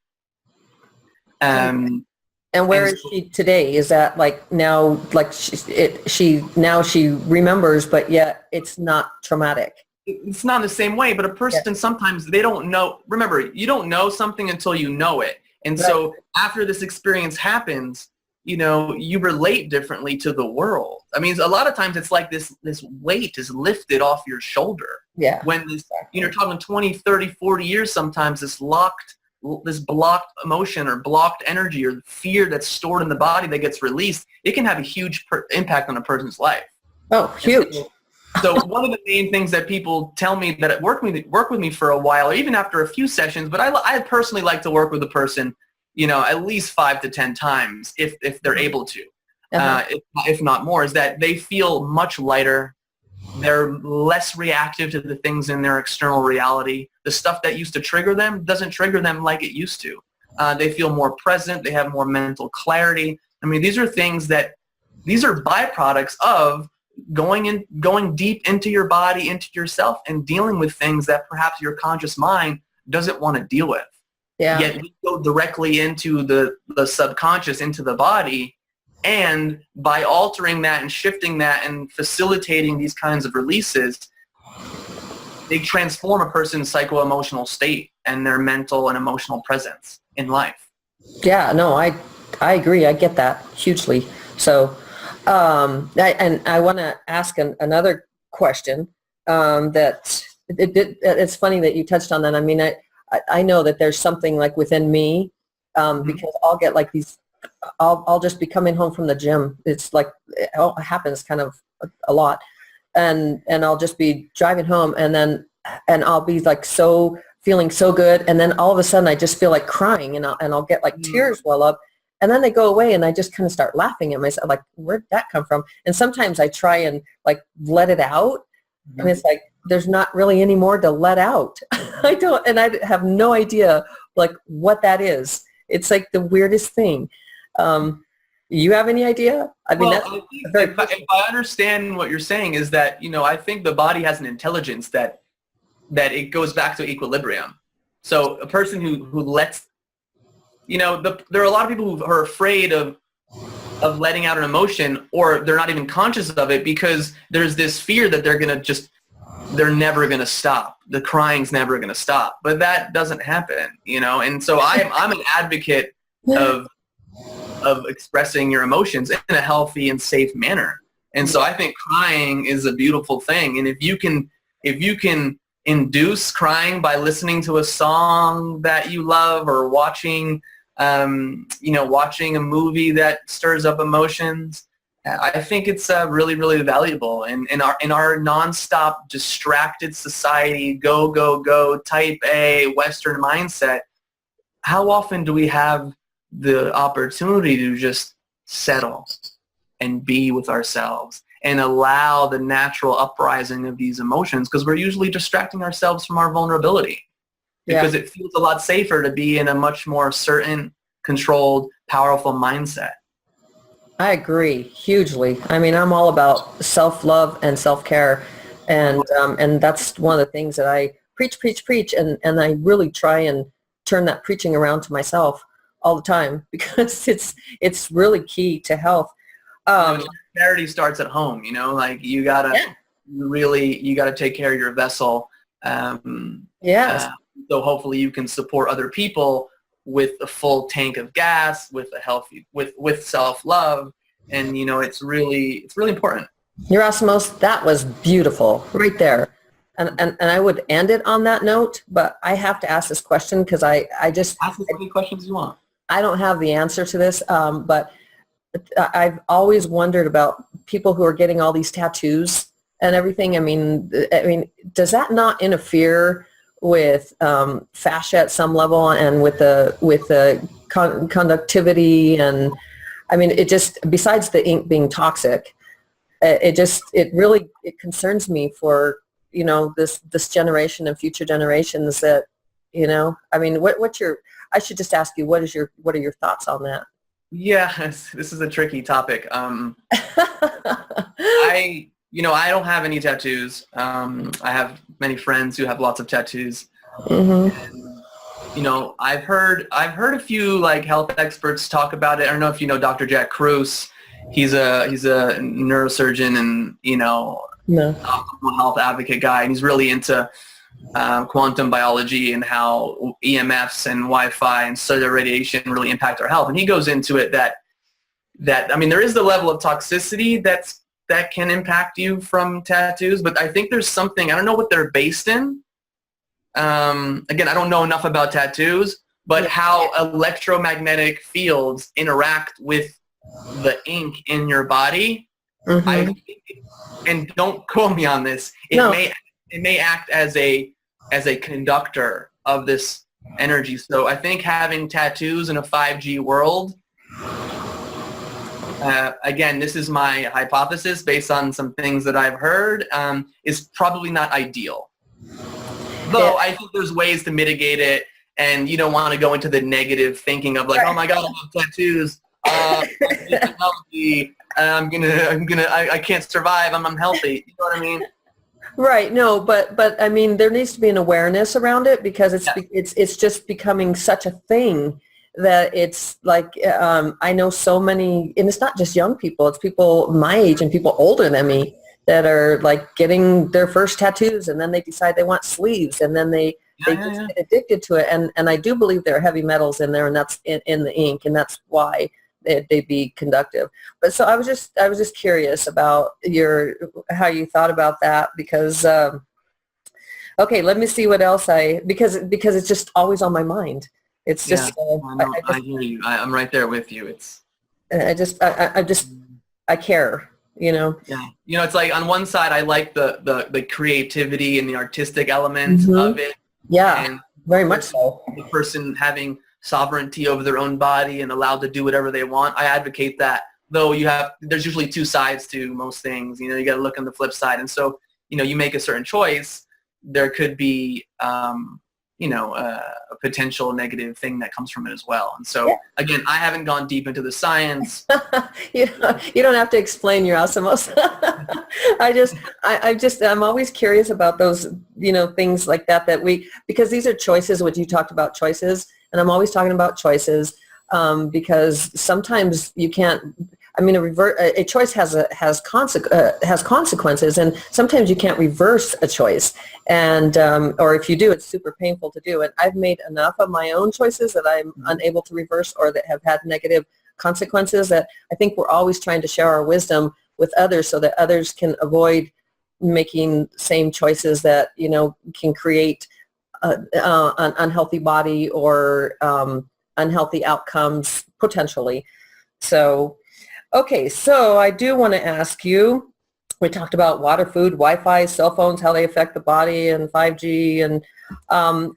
And where is she today? Is that like now, like she remembers, but yet it's not traumatic? It's not in the same way, but a person sometimes they don't know. Remember, you don't know something until you know it. And so after this experience happens, you relate differently to the world. I mean, a lot of times it's like this weight is lifted off your shoulder. Yeah. When you're talking 20, 30, 40 years, sometimes this blocked emotion or blocked energy or fear that's stored in the body that gets released, it can have a huge impact on a person's life. Oh, huge. So one of the main things that people tell me that work with me for a while, or even after a few sessions, but I personally like to work with a person, at least 5 to 10 times if they're able to, if not more, is that they feel much lighter. They're less reactive to the things in their external reality. The stuff that used to trigger them doesn't trigger them like it used to. They feel more present. They have more mental clarity. I mean, these are byproducts of going deep into your body, into yourself, and dealing with things that perhaps your conscious mind doesn't want to deal with. Yeah. Yet we go directly into the subconscious, into the body, and by altering that and shifting that and facilitating these kinds of releases, they transform a person's psycho-emotional state and their mental and emotional presence in life. Yeah, no, I agree. I get that hugely. So, I want to ask another question that it's funny that you touched on that. I mean, I know that there's something like within me because I'll get like these, I'll just be coming home from the gym. It's like, it happens kind of a lot. And I'll just be driving home and I'll be like feeling so good. And then all of a sudden I just feel like crying and I'll get like tears well up. And then they go away and I just kind of start laughing at myself, like, where'd that come from? And sometimes I try and like let it out. And it's like, there's not really any more to let out. I have no idea like what that is. It's like the weirdest thing. You have any idea? I mean, if I understand what you're saying is that, I think the body has an intelligence that it goes back to equilibrium. So a person who lets, there are a lot of people who are afraid of letting out an emotion, or they're not even conscious of it because there's this fear that they're never going to stop. The crying's never going to stop. But that doesn't happen, And so I'm an advocate of expressing your emotions in a healthy and safe manner. And so I think crying is a beautiful thing. And if you can induce crying by listening to a song that you love or watching a movie that stirs up emotions, I think it's really, really valuable. And in our nonstop distracted society, go, type A, Western mindset, how often do we have the opportunity to just settle and be with ourselves and allow the natural uprising of these emotions? Because we're usually distracting ourselves from our vulnerability because it feels a lot safer to be in a much more certain, controlled, powerful mindset. I agree hugely. I mean, I'm all about self-love and self-care. And that's one of the things that I preach. And I really try and turn that preaching around to myself all the time because it's really key to health. Charity starts at home, like you gotta take care of your vessel. So hopefully you can support other people with a full tank of gas, with a healthy, with self-love. And, it's really important. Yerasimos, that was beautiful right there. And I would end it on that note, but I have to ask this question because I just ask as many questions you want. I don't have the answer to this, but I've always wondered about people who are getting all these tattoos and everything. I mean, does that not interfere with fascia at some level and with the conductivity? And I mean, it just, besides the ink being toxic, it really concerns me for, this generation and future generations that, I mean, I should just ask you, what are your thoughts on that? Yeah, this is a tricky topic. I don't have any tattoos. I have many friends who have lots of tattoos. Mm-hmm. I've heard a few like health experts talk about it. I don't know if you know Dr. Jack Kruse. He's a neurosurgeon and No. optimal health advocate guy, and he's really into quantum biology and how EMFs and Wi-Fi and cellular radiation really impact our health. And he goes into it that there is the level of toxicity that can impact you from tattoos, but I think there's something, I don't know what they're based in. Again, I don't know enough about tattoos, but how electromagnetic fields interact with the ink in your body. Mm-hmm. And don't quote me on this. It may act as a conductor of this energy. So I think having tattoos in a 5G world, again, this is my hypothesis based on some things that I've heard, is probably not ideal. Though I think there's ways to mitigate it, and you don't want to go into the negative thinking of like, oh my God, I have tattoos. I can't survive. I'm unhealthy. You know what I mean? Right. No, but I mean, there needs to be an awareness around it because it's just becoming such a thing that it's like, I know so many, and it's not just young people, it's people my age and people older than me that are like getting their first tattoos, and then they decide they want sleeves, and then they just get addicted to it. And I do believe there are heavy metals in there, and that's in the ink, and that's why they'd be conductive. But so I was just curious about how you thought about that, because okay, let me see what else because it's just always on my mind. It's just I hear you. I'm right there with you. I care. Yeah. It's like on one side I like the creativity and the artistic element of it. Yeah. And very much so. The person having sovereignty over their own body and allowed to do whatever they want. I advocate that. Though there's usually two sides to most things. You got to look on the flip side. And so, you make a certain choice, there could be a potential negative thing that comes from it as well. And so again, I haven't gone deep into the science. You don't have to explain Yerasimos. I'm always curious about those, things like that because these are choices, what you talked about, choices. And I'm always talking about choices because sometimes you can't, a choice has consequences, and sometimes you can't reverse a choice. And or if you do, it's super painful to do. And I've made enough of my own choices that I'm unable to reverse, or that have had negative consequences, that I think we're always trying to share our wisdom with others so that others can avoid making same choices that can create an unhealthy body or unhealthy outcomes potentially. So. Okay, so I do want to ask you, we talked about water, food, Wi-Fi, cell phones, how they affect the body, and 5G. And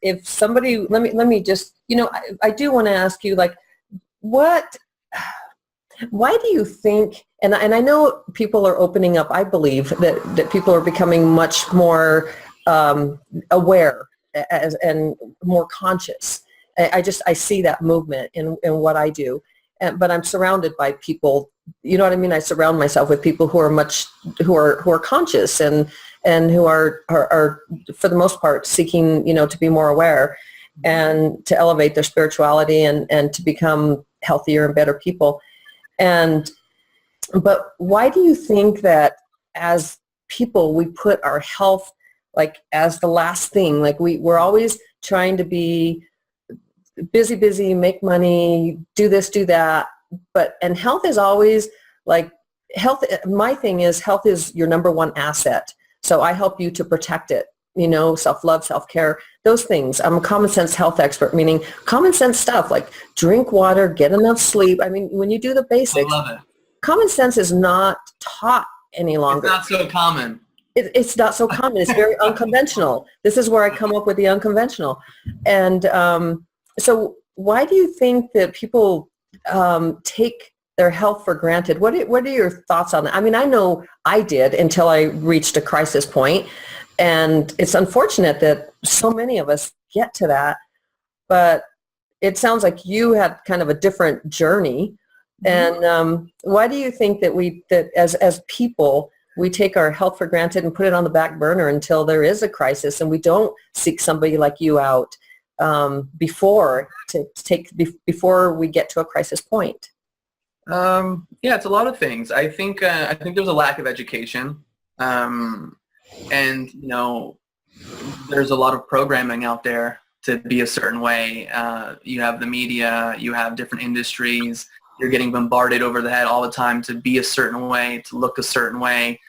if somebody, let me just, I do want to ask you, like, why do you think, and I know people are opening up, I believe that people are becoming much more aware and more conscious. I see that movement in what I do. But I'm surrounded by people, you know what I mean? I surround myself with people who are conscious and who are for the most part seeking, to be more aware and to elevate their spirituality and to become healthier and better people. But why do you think that as people, we put our health like as the last thing? Like we're always trying to be busy, make money, do this, do that. And health is always like my thing is health is your number one asset. So I help you to protect it, self-love, self-care, those things. I'm a common sense health expert, meaning common sense stuff like drink water, get enough sleep. When you do the basics, I love it. Common sense is not taught any longer. It's not so common. It's not so common. It's very unconventional. This is where I come up with the unconventional. And, so why do you think that people take their health for granted? What are your thoughts on that? I know I did until I reached a crisis point, and it's unfortunate that so many of us get to that, but it sounds like you had kind of a different journey. And why do you think that as people, we take our health for granted and put it on the back burner until there is a crisis, and we don't seek somebody like you out before we get to a crisis point? Yeah, it's a lot of things. I think there's a lack of education, and there's a lot of programming out there to be a certain way. You have the media, you have different industries. You're getting bombarded over the head all the time to be a certain way, to look a certain way.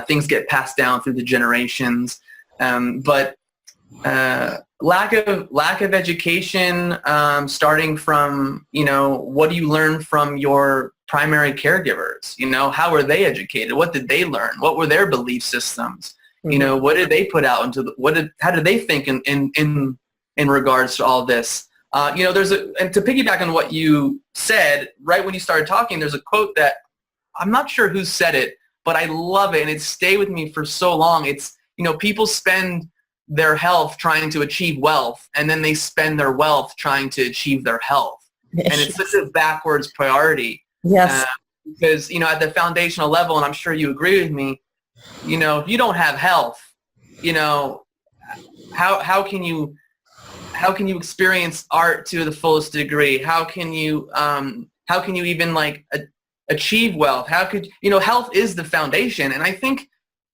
Things get passed down through the generations, but lack of education, starting from what do you learn from your primary caregivers? How were they educated? What did they learn? What were their belief systems? Mm-hmm. What did they put out into how did they think in regards to all this? And to piggyback on what you said right when you started talking, there's a quote that I'm not sure who said it, but I love it and it stayed with me for so long. It's, people spend their health trying to achieve wealth, and then they spend their wealth trying to achieve their health. And it's such a backwards priority. Yes. Because, at the foundational level, and I'm sure you agree with me, if you don't have health, how can you experience art to the fullest degree? How can you even achieve wealth? How could, health is the foundation. And I think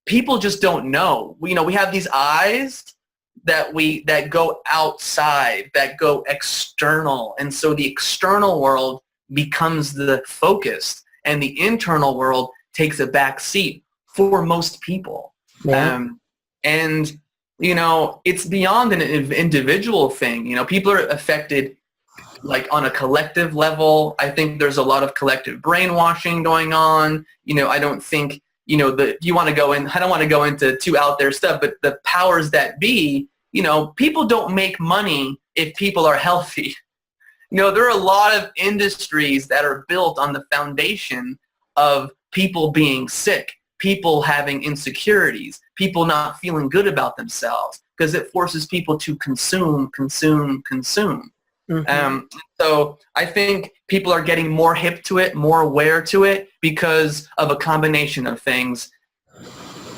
people just don't know. We have these eyes that go outside, that go external. And so the external world becomes the focus and the internal world takes a back seat for most people. Yeah. And it's beyond an individual thing. People are affected on a collective level. I think there's a lot of collective brainwashing going on. I don't think, I don't want to go into too out there stuff, but the powers that be, people don't make money if people are healthy. There are a lot of industries that are built on the foundation of people being sick, people having insecurities, people not feeling good about themselves, because it forces people to consume. Mm-hmm. So I think people are getting more hip to it, more aware to it because of a combination of things.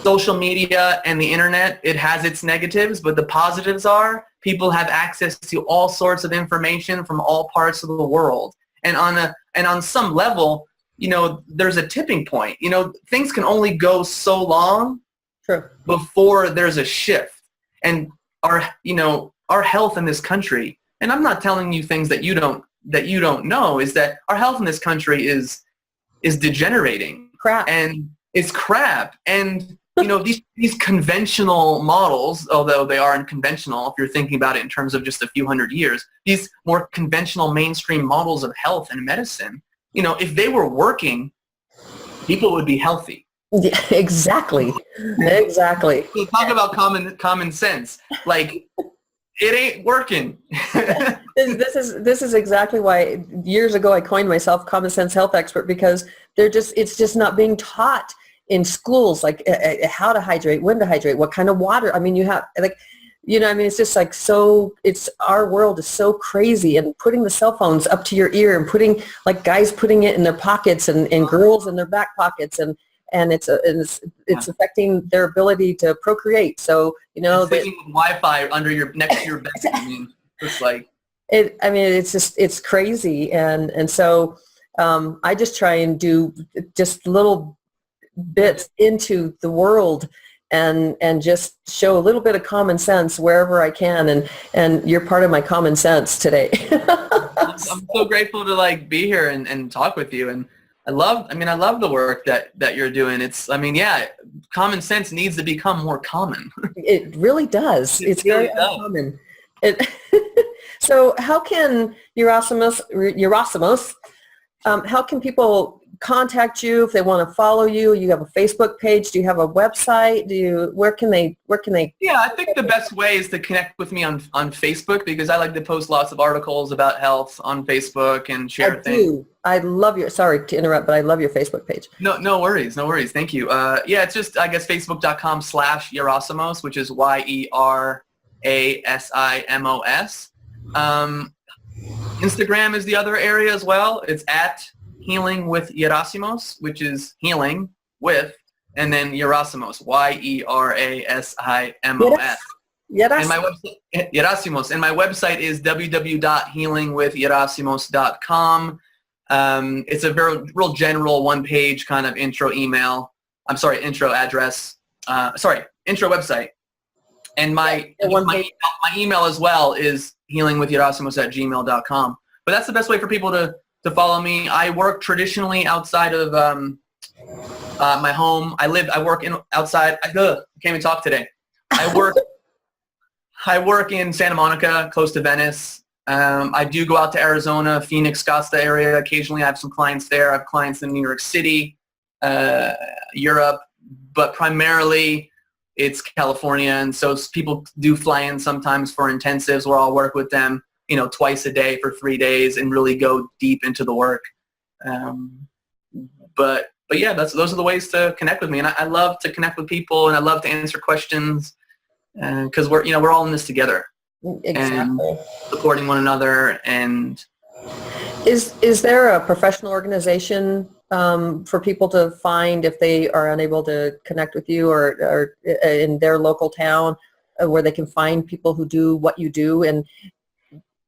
Social media and the internet, it has its negatives, but the positives are people have access to all sorts of information from all parts of the world. And on some level, there's a tipping point. Things can only go so long. True. Before there's a shift. And our health in this country, and I'm not telling you things that you don't know, is that our health in this country is degenerating. Crap. And it's crap. And these conventional models, although they are unconventional if you're thinking about it in terms of just a few hundred years, these more conventional mainstream models of health and medicine, if they were working, people would be healthy. Yeah, exactly. So talk about common sense. It ain't working. This is exactly why years ago I coined myself common sense health expert, because it's just not being taught in schools, how to hydrate, when to hydrate, what kind of water. I mean, you have it's just our world is so crazy, and putting the cell phones up to your ear and putting guys putting it in their pockets and girls in their back pockets, and it's affecting their ability to procreate. So sticking with Wi-Fi next to your bed. I mean, it's it's crazy, and so I just try and do just little bits into the world and just show a little bit of common sense wherever I can, and you're part of my common sense today. I'm so grateful to be here and talk with you, and I love the work that you're doing. Common sense needs to become more common. It really does. It's really very uncommon. So how can Yerasimos, how can people contact you if they want to follow you? You have a Facebook page. Do you have a website? Where can they? Yeah, I think the best way is to connect with me on Facebook, because I like to post lots of articles about health on Facebook and share things. I love sorry to interrupt, but I love your Facebook page. No worries. Thank you. It's just, I guess, facebook.com/Yerasimos, which is YERASIMOS. Instagram is the other area as well. It's at Healing with Yerasimos, which is healing with, and then Yerasimos, YERASIMOS. And my website, Yerasimos, and my website is www.healingwithyerasimos.com. It's a real general one-page kind of intro address. Intro website. And my email as well is healingwithyerasimos@gmail.com. But that's the best way for people to follow me. I work traditionally outside of my home. I work outside. I can't even talk today. I work in Santa Monica, close to Venice. I do go out to Arizona, Phoenix, Scottsdale area. Occasionally I have some clients there. I have clients in New York City, Europe, but primarily it's California. And so people do fly in sometimes for intensives where I'll work with them, twice a day for 3 days and really go deep into the work. But yeah, those are the ways to connect with me. And I love to connect with people, and I love to answer questions because we're all in this together. Exactly. And supporting one another. And is there a professional organization for people to find if they are unable to connect with you or in their local town where they can find people who do what you do? And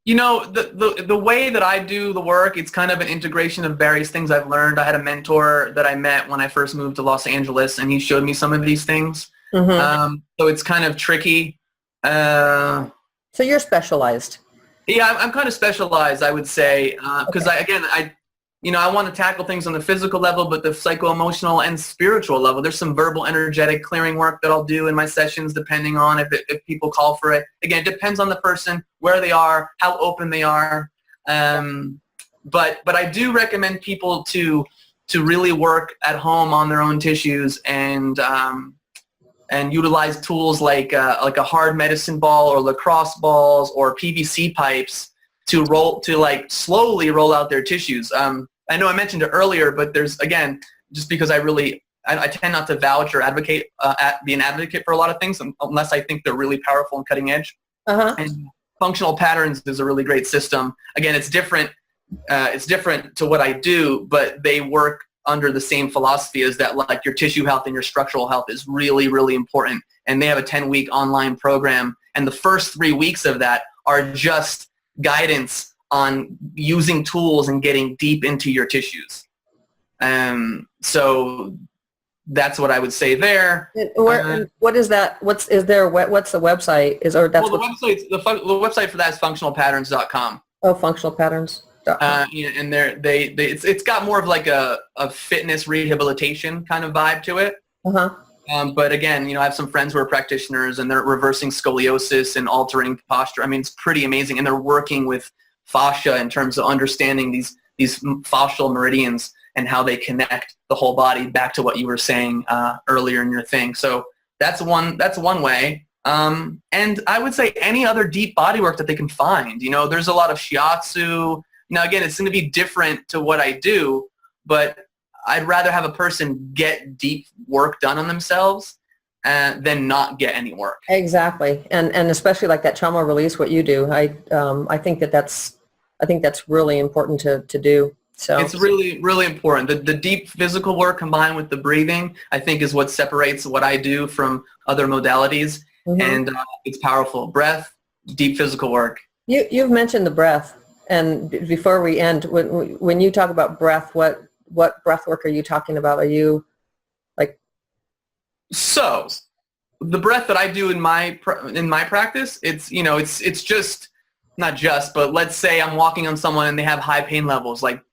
the way that I do the work, it's kind of an integration of various things I've learned. I had a mentor that I met when I first moved to Los Angeles, and he showed me some of these things. Mm-hmm. So it's kind of tricky. So you're specialized. Yeah, I'm kind of specialized, I would say, because I want to tackle things on the physical level, but the psycho-emotional and spiritual level. There's some verbal, energetic clearing work that I'll do in my sessions, depending on if people call for it. Again, it depends on the person, where they are, how open they are. But I do recommend people to really work at home on their own tissues and utilize tools like a hard medicine ball or lacrosse balls or PVC pipes to slowly roll out their tissues. I know I mentioned it earlier, but there's, again, just because I tend not to vouch or be an advocate for a lot of things unless I think they're really powerful and cutting edge. Uh-huh. And functional patterns is a really great system. Again, it's different to what I do, but they work under the same philosophy as that, like your tissue health and your structural health is really, really important. And they have a 10-week online program. And the first 3 weeks of that are just guidance on using tools and getting deep into your tissues. So that's what I would say there. What is that? What's the website? The website for that is functionalpatterns.com. Oh, functional patterns. And it's got more of like a fitness rehabilitation kind of vibe to it. Uh-huh. But again, I have some friends who are practitioners and they're reversing scoliosis and altering posture. I mean, it's pretty amazing. And they're working with fascia in terms of understanding these fascial meridians and how they connect the whole body back to what you were saying earlier in your thing. So that's one way. And I would say any other deep body work that they can find. There's a lot of shiatsu. Now, again, it's going to be different to what I do, but I'd rather have a person get deep work done on themselves than not get any work. Exactly, and especially like that trauma release, what you do. I think that's really important to do. So it's really, really important. The deep physical work combined with the breathing, I think, is what separates what I do from other modalities, mm-hmm. And it's powerful. Breath, deep physical work. You've mentioned the breath. And before we end, when you talk about breath, what breath work are you talking about? Are you like? So the breath that I do in my practice, it's just not just, but let's say I'm walking on someone and they have high pain levels, like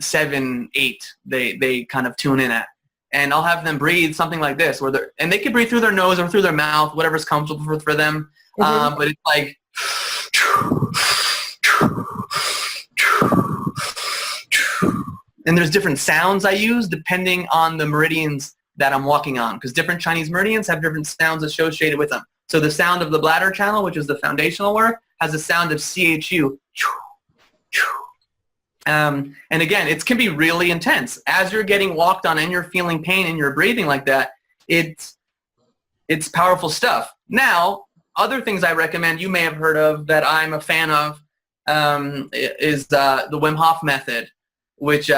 7, 8, they kind of tune in at, and I'll have them breathe something like this, and they can breathe through their nose or through their mouth, whatever's comfortable for them. Mm-hmm. But it's like. And there's different sounds I use depending on the meridians that I'm walking on, because different Chinese meridians have different sounds associated with them. So the sound of the bladder channel, which is the foundational work, has a sound of CHU. And again, it can be really intense. As you're getting walked on and you're feeling pain and you're breathing like that, it's powerful stuff. Now, other things I recommend you may have heard of that I'm a fan of is the Wim Hof method, which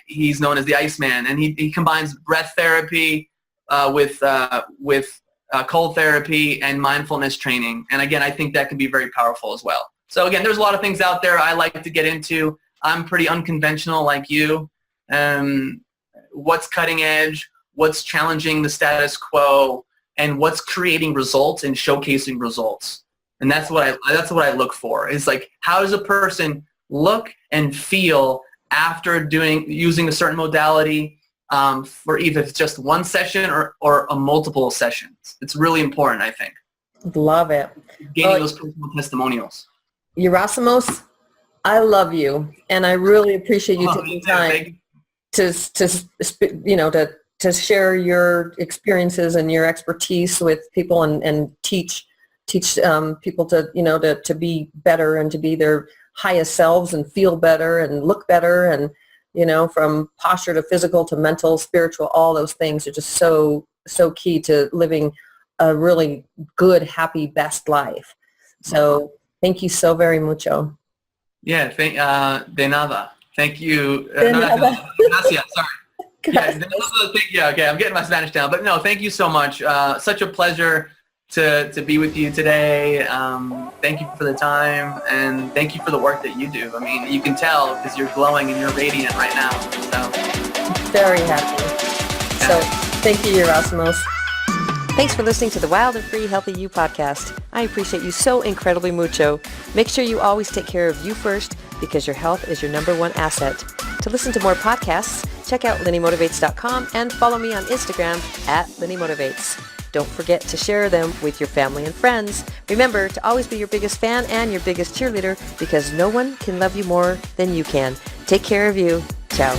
he's known as the Iceman, and he combines breath therapy with cold therapy, and mindfulness training. And again, I think that can be very powerful as well. So again, there's a lot of things out there I like to get into. I'm pretty unconventional like you. What's cutting edge, what's challenging the status quo, and what's creating results and showcasing results. And that's what I look for. Is like, how does a person look and feel after using a certain modality, for either it's just one session or a multiple sessions. It's really important, I think. Love it. Gaining those personal testimonials. Yerasimos, I love you, and I really appreciate you taking time to share your experiences and your expertise with people and teach people to be better and to be their highest selves and feel better and look better, and from posture to physical to mental, spiritual, all those things are just so key to living a really good, happy, best life. So thank you so very mucho. Yeah, de nada. Thank you. Gracias. Sorry. Yeah, thank you. Okay, I'm getting my Spanish down. But no, thank you so much. Such a pleasure to be with you today. Thank you for the time, and thank you for the work that you do. I mean, you can tell because you're glowing and you're radiant right now. So very happy. Yeah. So thank you, Yerasimos. Thanks for listening to the Wild and Free Healthy You podcast. I appreciate you so incredibly mucho. Make sure you always take care of you first, because your health is your number one asset. To listen to more podcasts, check out LinnyMotivates.com and follow me on Instagram @LinnyMotivates. Don't forget to share them with your family and friends. Remember to always be your biggest fan and your biggest cheerleader, because no one can love you more than you can. Take care of you. Ciao.